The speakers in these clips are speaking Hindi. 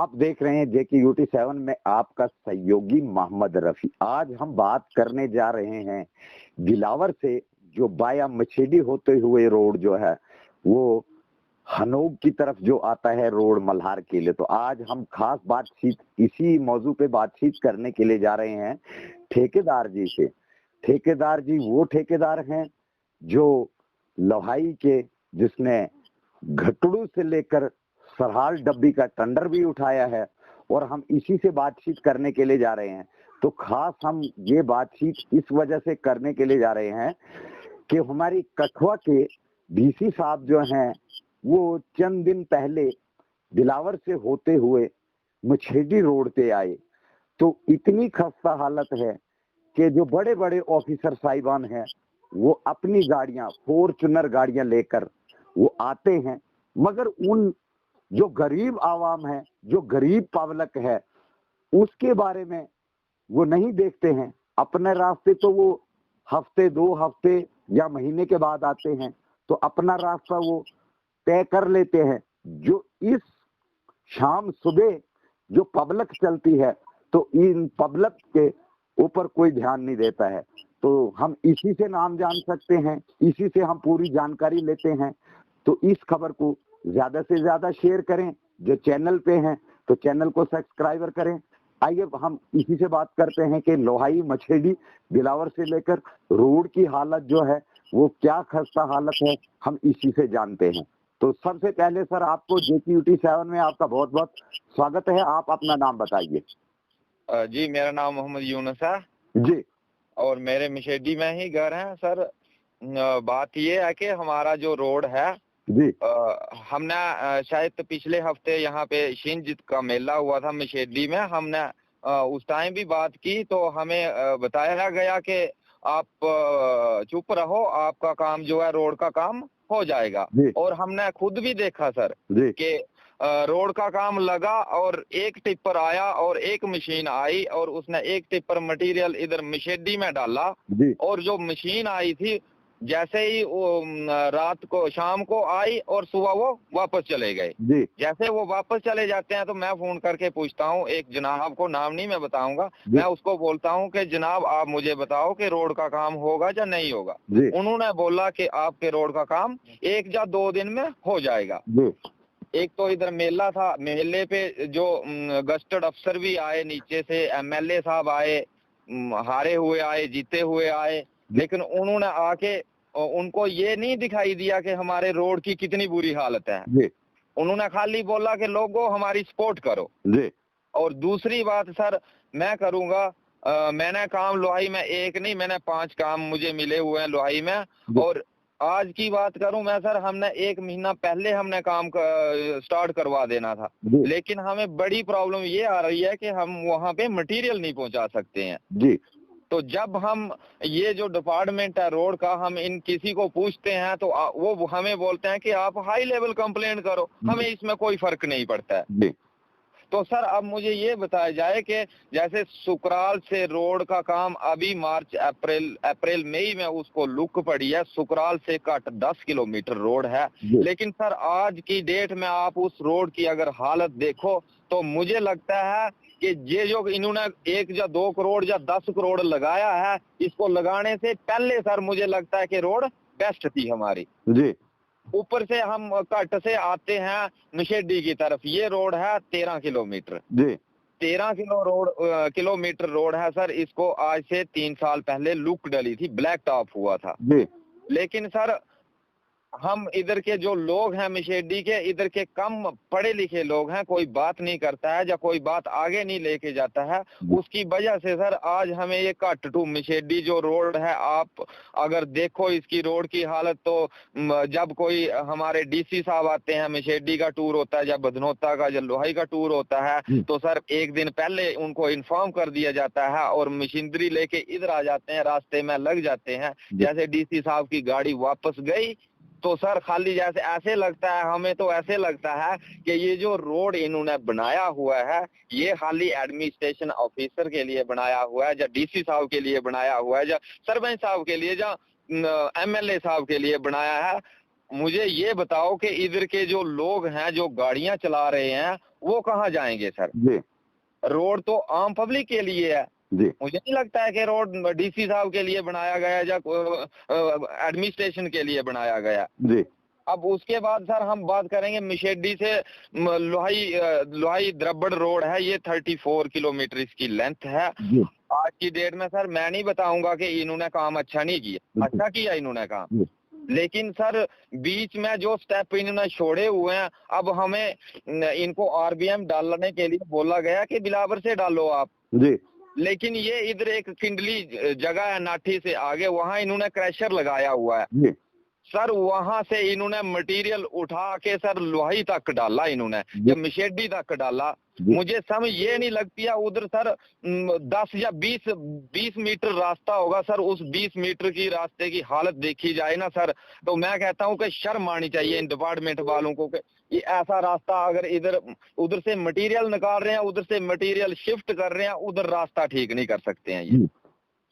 आप देख रहे हैं JKUT7 में आपका सहयोगी मोहम्मद रफी। आज हम बात करने जा रहे हैं बिलावर से जो बाया मछेडी होते हुए रोड जो है वो हनोग की तरफ जो आता है रोड मल्हार के लिए। तो आज हम खास बातचीत इसी मौजू पे बातचीत करने के लिए जा रहे हैं ठेकेदार जी से। ठेकेदार जी वो ठेकेदार हैं जो लोहाई के जिसने घटड़ू से लेकर सरहाल डब्बी का टेंडर भी उठाया है और हम इसी से बातचीत करने के लिए जा रहे हैं। तो खास हम ये बातचीत इस वजह से करने के लिए जा रहे हैं कि हमारी कठुआ के डीसी साहब जो हैं वो चंद दिन पहले बिलावर से होते हुए मछेडी रोड पे आए तो इतनी खस्ता हालत है कि जो बड़े बड़े ऑफिसर साहिबान हैं वो अपनी गाड़ियां फॉर्च्यूनर गाड़ियां लेकर वो आते हैं, मगर उन जो गरीब आवाम है, जो गरीब पब्लिक है, उसके बारे में वो नहीं देखते हैं। अपने रास्ते तो वो हफ्ते 2 हफ्ते या महीने के बाद आते हैं तो अपना रास्ता वो तय कर लेते हैं। जो इस शाम सुबह जो पब्लिक चलती है तो इन पब्लिक के ऊपर कोई ध्यान नहीं देता है। तो हम इसी से नाम जान सकते हैं, इसी से हम पूरी जानकारी लेते हैं। तो इस खबर को ज्यादा से ज्यादा शेयर करें, जो चैनल पे हैं तो चैनल को सब्सक्राइबर करें। आइए हम इसी से बात करते हैं कि लोहाई मछेडी बिलावर से लेकर रोड की हालत जो है वो क्या खस्ता हालत है, हम इसी से जानते हैं। तो सबसे पहले सर आपको JKUT7 में आपका बहुत बहुत स्वागत है। आप अपना नाम बताइए। जी, मेरा नाम मोहम्मद यूनुस है जी और मेरे मछेडी में ही घर है सर। बात ये है कि हमारा जो रोड है जी हमने शायद पिछले हफ्ते यहाँ पे शिंज का मेला हुआ था मछेडी में, हमने उस टाइम भी बात की तो हमें बताया गया कि आप चुप रहो, आपका काम जो है रोड का काम हो जाएगा। और हमने खुद भी देखा सर कि रोड का काम लगा और एक टिप्पर आया और एक मशीन आई और उसने एक टिप्पर मटेरियल इधर मछेडी में डाला और जो मशीन आई थी जैसे ही वो रात को शाम को आई और सुबह वो वापस चले गए। जैसे वो वापस चले जाते हैं तो मैं फोन करके पूछता हूँ एक जनाब को, नाम नहीं मैं बताऊंगा, मैं उसको बोलता हूँ कि जनाब आप मुझे बताओ कि रोड का काम होगा या नहीं होगा। उन्होंने बोला कि आपके रोड का काम 1 या 2 दिन में हो जाएगा। एक तो इधर मेला था, मेले पे जो गस्टेड अफसर भी आए नीचे से, MLA साहब आए, हारे हुए आए, जीते हुए आए, लेकिन उन्होंने आके उनको ये नहीं दिखाई दिया कि हमारे रोड की कितनी बुरी हालत है। उन्होंने खाली बोला कि लोगों हमारी सपोर्ट करो। और दूसरी बात सर मैं करूंगा, मैंने काम लोहाई में एक नहीं मैंने 5 काम मुझे मिले हुए हैं लोहाई में। और आज की बात करूं मैं सर, हमने 1 महीना पहले हमने काम स्टार्ट करवा देना था, लेकिन हमें बड़ी प्रॉब्लम ये आ रही है कि हम वहां पे मटेरियल नहीं पहुंचा सकते हैं। तो जब हम ये जो डिपार्टमेंट है रोड का, हम इन किसी को पूछते हैं तो वो हमें बोलते हैं कि आप हाई लेवल कंप्लेंट करो, हमें इसमें कोई फर्क नहीं पड़ता है। तो सर अब मुझे ये बताया जाए कि जैसे सुकराल से रोड का काम अभी मार्च अप्रैल मई में उसको लुक पड़ी है, सुकराल से कट 10 किलोमीटर रोड है, लेकिन सर आज की डेट में आप उस रोड की अगर हालत देखो तो मुझे लगता है कि ये जो इन्होंने 1 या 2 करोड़ या 10 करोड़ लगाया है, इसको लगाने से पहले सर मुझे लगता है कि रोड बेस्ट थी हमारी। ऊपर से हम कट से आते हैं मछेडी की तरफ, ये रोड है 13 किलोमीटर। 13 किलोमीटर रोड है सर। इसको आज से 3 साल पहले लुक डली थी, ब्लैक टॉप हुआ था। लेकिन सर हम इधर के जो लोग हैं मछेडी के, इधर के कम पढ़े लिखे लोग हैं, कोई बात नहीं करता है या कोई बात आगे नहीं लेके जाता है। उसकी वजह से सर आज हमें ये कट टू मछेडी जो रोड है, आप अगर देखो इसकी रोड की हालत तो जब कोई हमारे डीसी साहब आते हैं, मछेडी का टूर होता है या बधनोता का या लोहाई का टूर होता है, तो सर 1 दिन पहले उनको इन्फॉर्म कर दिया जाता है और मशीनरी लेके इधर आ जाते हैं, रास्ते में लग जाते हैं। जैसे डीसी साहब की गाड़ी वापस गई तो सर खाली जैसे ऐसे लगता है, हमें तो ऐसे लगता है कि ये जो रोड इन्होंने बनाया हुआ है ये खाली एडमिनिस्ट्रेशन ऑफिसर के लिए बनाया हुआ है, या डीसी साहब के लिए बनाया हुआ है, या सरपंच साहब के लिए, या MLA साहब के लिए बनाया है। मुझे ये बताओ कि इधर के जो लोग हैं जो गाड़ियां चला रहे हैं वो कहाँ जाएंगे सर? जी रोड तो आम पब्लिक के लिए है। जी मुझे नहीं लगता है कि रोड डीसी साहब के लिए बनाया गया है या एडमिनिस्ट्रेशन के लिए बनाया गया। जी अब उसके बाद सर हम बात करेंगे मिशेडी से लोहाई द्रबड़ रोड है, ये 34 किलोमीटर इसकी लेंथ है। जी आज की डेट में सर मैं नहीं बताऊंगा कि इन्होंने काम अच्छा नहीं किया, अच्छा किया इन्होंने काम, लेकिन सर बीच में जो स्टेप इन्होंने छोड़े हुए हैं, अब हमें इनको आरबीएम डालने के लिए बोला गया कि बिलावर से डालो आप जी लेकिन ये इधर एक किंडली जगह है नाठी से आगे, वहां इन्होंने क्रैशर लगाया हुआ है जी सर। वहां से इन्होंने मटेरियल उठा के सर लोहाई तक डाला, इन्होंने जब मिशेडी तक डाला। मुझे समझ ये नहीं लगती है उधर सर 10 या 20 मीटर रास्ता होगा सर, उस 20 मीटर की रास्ते की हालत देखी जाए ना सर, तो मैं कहता हूँ कि शर्म आनी चाहिए इन डिपार्टमेंट वालों को कि ये ऐसा रास्ता अगर इधर उधर से मटेरियल निकाल रहे हैं, उधर से मटेरियल शिफ्ट कर रहे हैं, उधर रास्ता ठीक नहीं कर सकते हैं ये।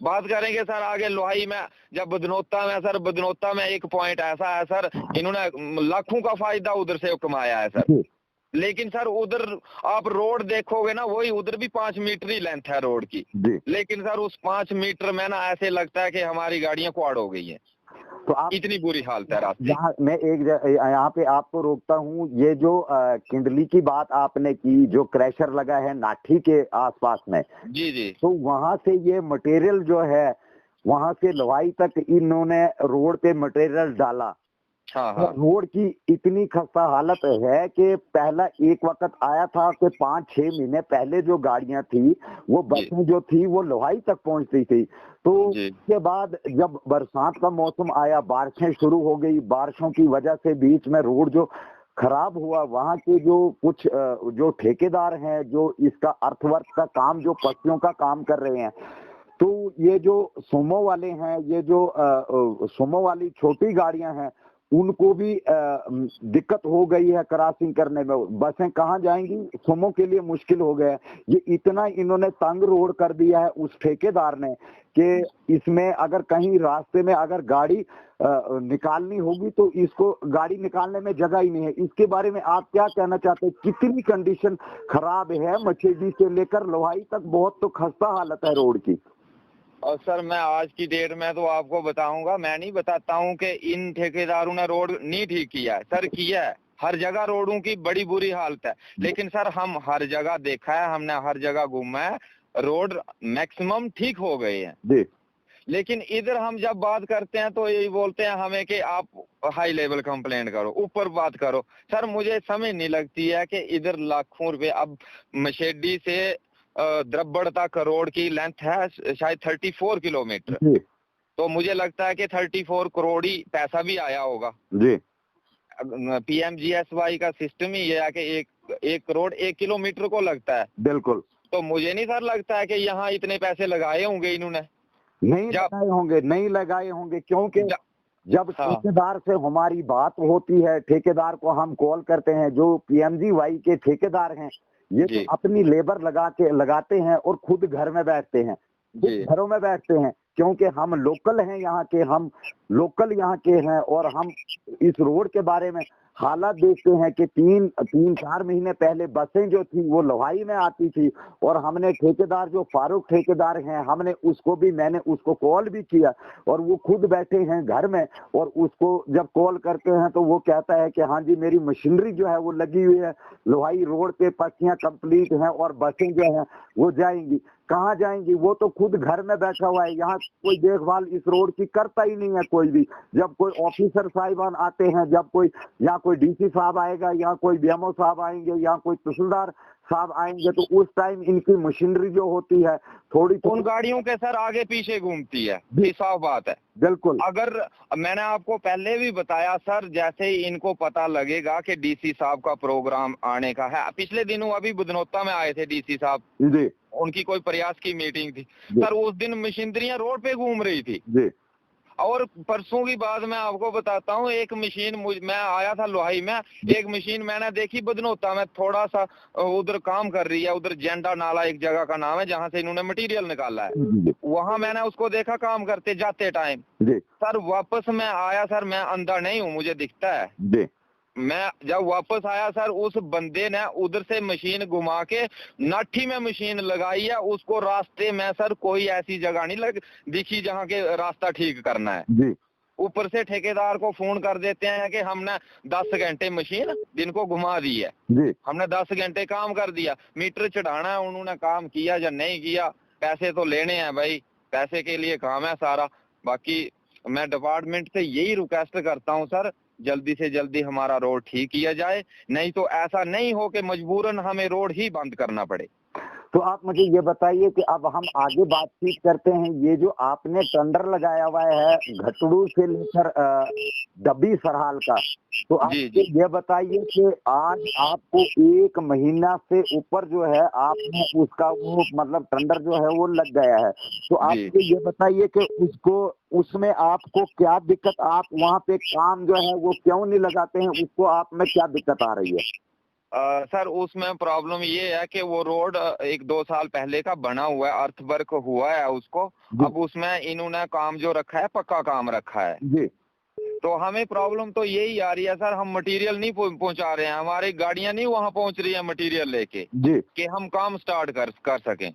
बात करेंगे सर आगे लोहाई में, जब बदनौता में सर, बदनौता में एक पॉइंट ऐसा है सर, इन्होंने लाखों का फायदा उधर से कमाया है सर, लेकिन सर उधर आप रोड देखोगे ना, वही उधर भी 5 मीटर ही लेंथ है रोड की, लेकिन सर उस 5 मीटर में ना ऐसे लगता है कि हमारी गाड़ियां क्वाड हो गई हैं। तो आप इतनी बुरी हालत है रास्ते। मैं यहाँ पे आपको रोकता हूँ। ये जो किंडली की बात आपने की, जो क्रैशर लगा है नाठी के आसपास में, जी जी, तो वहां से ये मटेरियल जो है, वहां से लोहाई तक इन्होंने रोड पे मटेरियल डाला। हाँ हाँ, रोड की इतनी खस्ता हालत है कि पहला एक वक्त आया था कि 5-6 महीने पहले जो गाड़ियां थी, वो बसें जो थी वो लोहाई तक पहुंचती थी। तो उसके बाद जब बरसात का मौसम आया, बारिशें शुरू हो गई, बारिशों की वजह से बीच में रोड जो खराब हुआ, वहां के जो कुछ जो ठेकेदार हैं, जो इसका अर्थवर्क का काम, जो पट्टियों का काम कर रहे हैं, तो ये जो सोमो वाले हैं, ये जो सोमो वाली छोटी गाड़ियां हैं, उनको भी दिक्कत हो गई है क्रॉसिंग करने में। बसें कहाँ जाएंगी, सोमो के लिए मुश्किल हो गया है। ये इतना इन्होंने तंग रोड कर दिया है उस ठेकेदार ने कि इसमें अगर कहीं रास्ते में अगर गाड़ी निकालनी होगी तो इसको गाड़ी निकालने में जगह ही नहीं है। इसके बारे में आप क्या कहना चाहते हैं? कितनी कंडीशन खराब है, मछेडी से लेकर लोहाई तक बहुत तो खस्ता हालत है रोड की। और सर मैं आज की डेट में तो आपको बताऊंगा, मैं नहीं बताता हूं कि इन ठेकेदारों ने रोड नहीं ठीक किया है सर, किया है। हर जगह रोडों की बड़ी बुरी हालत है, लेकिन सर हम हर जगह देखा है, हमने हर जगह घूमा है, रोड मैक्सिमम ठीक हो गए हैं। लेकिन इधर हम जब बात करते हैं तो यही बोलते हैं हमें कि आप हाई लेवल कंप्लेंट करो, ऊपर बात करो। सर मुझे समझ नहीं लगती है कि इधर लाखों रुपए, अब मशेडी से द्रबड़ तक रोड की लेंथ है शायद 34 किलोमीटर, तो मुझे लगता है कि 34 करोड़ ही पैसा भी आया होगा जी। PMGSY का सिस्टम ही ये है कि 1 करोड़ 1 किलोमीटर को लगता है। बिल्कुल। तो मुझे नहीं सर लगता है कि यहाँ इतने पैसे लगाए होंगे इन्होंने। नहीं लगाए होंगे क्योंकि जब ठेकेदार से हमारी बात होती है, ठेकेदार को हम कॉल करते हैं, जो PMGY के ठेकेदार हैं, ये तो अपनी लेबर लगाते हैं और खुद घर में बैठते हैं, घरों में बैठते हैं, क्योंकि हम लोकल हैं यहाँ के, हम लोकल यहाँ के हैं, और हम इस रोड के बारे में हालात देखते हैं कि 3-4 महीने पहले बसें जो थी वो लोहाई में आती थी, और हमने ठेकेदार जो फारूक ठेकेदार हैं, मैंने उसको कॉल भी किया, और वो खुद बैठे हैं घर में, और उसको जब कॉल करते हैं तो वो कहता है कि हाँ जी मेरी मशीनरी जो है वो लगी हुई है, लोहाई रोड पे पट्टियां कंप्लीट हैं और बसें जो हैं वो जाएंगी। कहाँ जाएंगी? वो तो खुद घर में बैठा हुआ है, यहाँ कोई देखभाल इस रोड की करता ही नहीं है कोई भी। जब कोई ऑफिसर साहिबान आते हैं, जब कोई DC साहब आएगा, या कोई BMO साहब आएंगे, या कोई तहसीलदार साहब आएंगे, तो उस टाइम इनकी मशीनरी जो होती है थोड़ी उन गाड़ियों के सर आगे पीछे घूमती है, ये साफ बात है। बिल्कुल। अगर मैंने आपको पहले भी बताया सर, जैसे ही इनको पता लगेगा कि DC साहब का प्रोग्राम आने का है, पिछले दिनों अभी बुधनौता में आए थे DC साहब जी, उनकी कोई प्रयास की मीटिंग थी सर, उस दिन मशीनरियां रोड पे घूम रही थी जी। और परसों की बात मैं आपको बताता हूँ, एक मशीन मैं आया था लोहाई में, एक मशीन मैंने देखी बदनोता में, थोड़ा सा उधर काम कर रही है, उधर जेंडा नाला एक जगह का नाम है जहाँ से इन्होंने मटेरियल निकाला है, वहाँ मैंने उसको देखा काम करते जाते टाइम। सर वापस मैं आया सर, मैं अंधा नहीं हूँ, मुझे दिखता है। मैं जब वापस आया सर, उस बंदे ने उधर से मशीन घुमा के नाठी में मशीन लगाई है, उसको रास्ते में सर कोई ऐसी जगह नहीं दिखी जहाँ के रास्ता ठीक करना है। ऊपर से ठेकेदार को फोन कर देते हैं कि हमने 10 घंटे मशीन दिन को घुमा दी है, हमने 10 घंटे काम कर दिया, मीटर चढ़ाना है, उन्होंने काम किया या नहीं किया, पैसे तो लेने हैं भाई, पैसे के लिए काम है सारा। बाकी मैं डिपार्टमेंट से यही रिक्वेस्ट करता हूँ सर, जल्दी से जल्दी हमारा रोड ठीक किया जाए, नहीं तो ऐसा नहीं हो कि मजबूरन हमें रोड ही बंद करना पड़े। तो आप मुझे ये बताइए कि अब हम आगे बातचीत करते हैं। ये जो आपने टेंडर लगाया हुआ है घटड़ू से लेकर डब्बी सरहाल का, तो आप ये बताइए कि आज आपको 1 महीना से ऊपर जो है आपने उसका वो मतलब टेंडर जो है वो लग गया है, तो आप ये बताइए कि उसमें आपको क्या दिक्कत, आप वहाँ पे काम जो है वो क्यों नहीं लगाते हैं, उसको आप में क्या दिक्कत आ रही है? सर उसमें प्रॉब्लम ये है कि वो रोड 1-2 साल पहले का बना हुआ है, अर्थ वर्क हुआ है उसको, अब उसमें इन्होंने काम जो रखा है पक्का काम रखा है जी। तो हमें प्रॉब्लम तो यही आ रही है सर, हम मटेरियल नहीं पहुंचा रहे हैं, हमारी गाड़ियां नहीं वहां पहुंच रही है मटेरियल लेके जी, कि हम काम स्टार्ट कर सकें।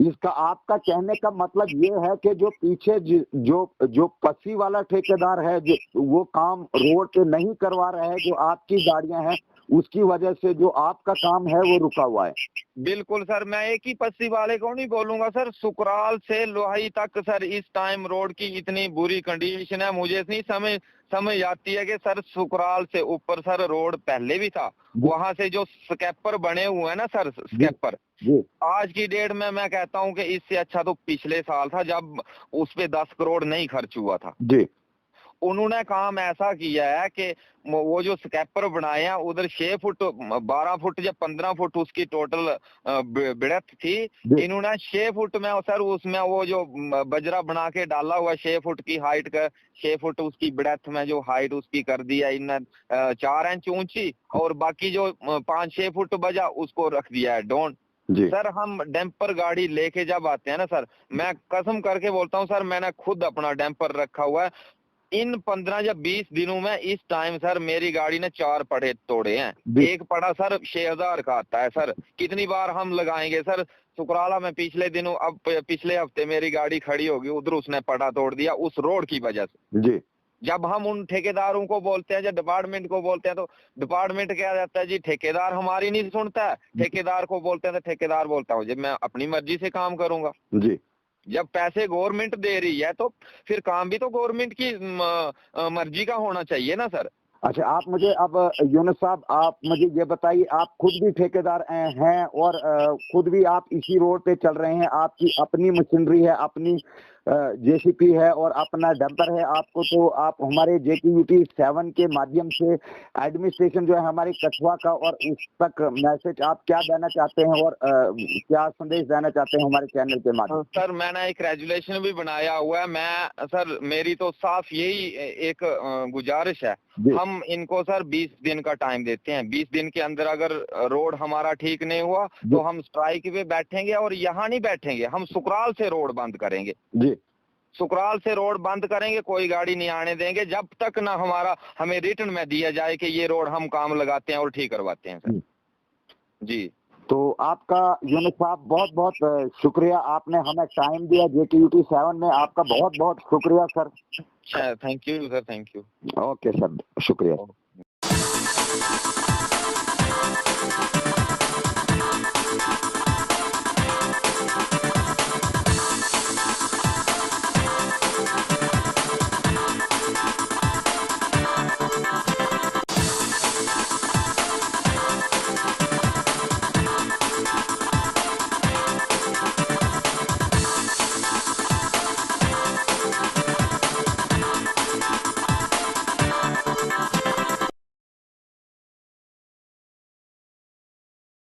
इसका आपका कहने का मतलब ये है कि जो पीछे जो पसी वाला ठेकेदार है, जो वो काम रोड पे नहीं करवा रहा है, जो आपकी गाड़ियां हैं उसकी वजह से जो आपका काम है वो रुका हुआ है। बिल्कुल सर, मैं एक ही पस्सी वाले को नहीं बोलूंगा सर, सुकराल से लोहाई तक सर इस टाइम रोड की इतनी बुरी कंडीशन है, मुझे इतनी समझ आती है कि सर सुकराल से ऊपर सर रोड पहले भी था, वहां से जो स्कैपर बने हुए हैं ना सर, स्कैपर आज की डेट में मैं कहता हूं कि इससे अच्छा तो पिछले साल था जब उस पे 10 करोड़ नहीं खर्च हुआ था जी। उन्होंने काम ऐसा किया है कि वो जो स्कैपर बनाए हैं उधर 6 फुट 12 फुट या 15 फुट उसकी टोटल बिड़त थी, इन्होंने 6 फुट में सर उसमें वो जो बजरा बना के डाला हुआ 6 फुट की हाइट का, 6 फुट उसकी बिड़त में जो हाइट उसकी कर दी है इन्होंने 4 इंच ऊंची, और बाकी जो 5-6 फुट बजा उसको रख दिया है डोन सर। हम डैम्पर गाड़ी लेके जब आते हैं ना सर, मैं कसम करके बोलता हूँ सर, मैंने खुद अपना डैम्पर रखा हुआ है, इन 15 या 20 दिनों में इस टाइम सर मेरी गाड़ी ने 4 पड़े तोड़े हैं, एक पड़ा सर 6000 का आता है सर, कितनी बार हम लगाएंगे सर। सुकराला में पिछले दिनों, अब पिछले हफ्ते मेरी गाड़ी खड़ी होगी उधर, उसने पड़ा तोड़ दिया उस रोड की वजह से जी। जब हम उन ठेकेदारों को बोलते हैं, जब डिपार्टमेंट को बोलते हैं, तो डिपार्टमेंट क्या जाता है जी, ठेकेदार हमारी नहीं सुनता है, ठेकेदार को बोलते हैं तो ठेकेदार बोलता हूँ जी मैं अपनी मर्जी से काम करूंगा जी। जब पैसे गवर्नमेंट दे रही है तो फिर काम भी तो गवर्नमेंट की मर्जी का होना चाहिए ना सर। अच्छा, आप मुझे अब यूनुस साहब आप मुझे ये बताइए, आप खुद भी ठेकेदार हैं और खुद भी आप इसी रोड पे चल रहे हैं, आपकी अपनी मशीनरी है, अपनी जेसीपी है और अपना डंपर है, आपको तो आप हमारे JKUT 7 के माध्यम से एडमिनिस्ट्रेशन जो है हमारे कठुआ का और उस तक मैसेज आप क्या देना चाहते हैं और क्या संदेश देना चाहते हैं हमारे चैनल के माध्यम? सर मैंने एक रेजुलेशन भी बनाया हुआ है, मैं सर मेरी तो साफ यही एक गुजारिश है, हम इनको सर 20 दिन का टाइम देते हैं, 20 दिन के अंदर अगर रोड हमारा ठीक नहीं हुआ तो हम स्ट्राइक पे बैठेंगे, और यहाँ नहीं बैठेंगे, हम सुकराल से रोड बंद करेंगे जी। सुकराल से रोड बंद करेंगे, कोई गाड़ी नहीं आने देंगे जब तक ना हमें रिटर्न में दिया जाए कि ये रोड हम काम लगाते हैं और ठीक करवाते हैं सर जी। तो आपका यूनुस साहब बहुत बहुत शुक्रिया, आपने हमें टाइम दिया JKUT 7 में, आपका बहुत बहुत शुक्रिया sir. Thank you sir, thank you. Okay sir, शुक्रिया।